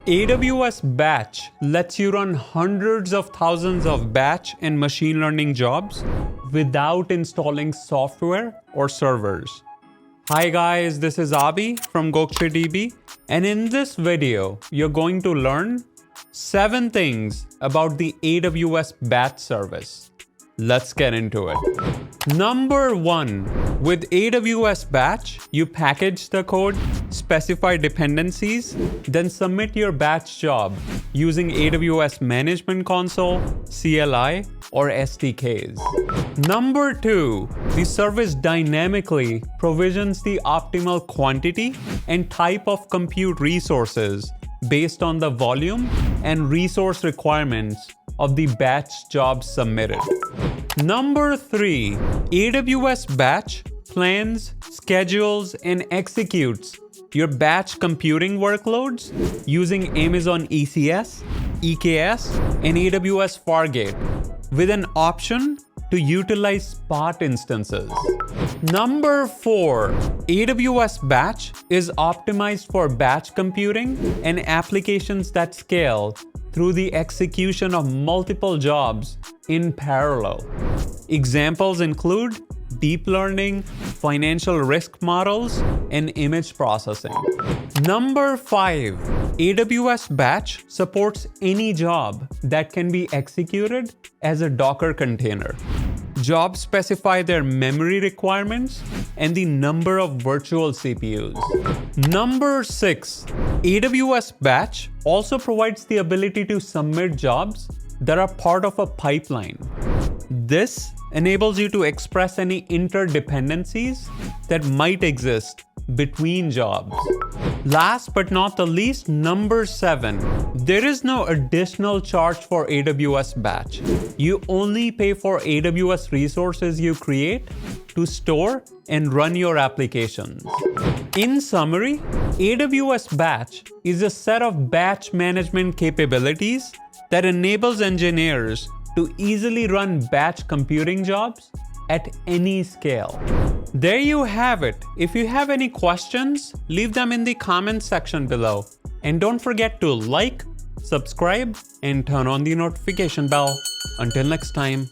AWS Batch lets you run hundreds of thousands of batch and machine learning jobs without installing software or servers. Hi guys, this is Abi from Gokce DB, and in this video, you're going to learn 7 things about the AWS Batch service. Let's get into it. Number 1, with AWS Batch, you package the code, specify dependencies, then submit your batch job using AWS Management Console, CLI, or SDKs. Number 2, the service dynamically provisions the optimal quantity and type of compute resources based on the volume and resource requirements of the batch job submitted. Number 3, AWS Batch plans, schedules, and executes your batch computing workloads using Amazon ECS, EKS, and AWS Fargate with an option to utilize spot instances. Number 4, AWS Batch is optimized for batch computing and applications that scale through the execution of multiple jobs in parallel. Examples include deep learning, financial risk models, and image processing. Number 5, AWS Batch supports any job that can be executed as a Docker container. Jobs specify their memory requirements and the number of virtual CPUs. Number 6, AWS Batch also provides the ability to submit jobs that are part of a pipeline. This enables you to express any interdependencies that might exist between jobs. Last but not the least, number 7, there is no additional charge for AWS Batch. You only pay for AWS resources you create to store and run your applications. In summary, AWS Batch is a set of batch management capabilities that enables engineers to easily run batch computing jobs at any scale. There you have it. If you have any questions, leave them in the comment section below. And don't forget to like, subscribe, and turn on the notification bell. Until next time.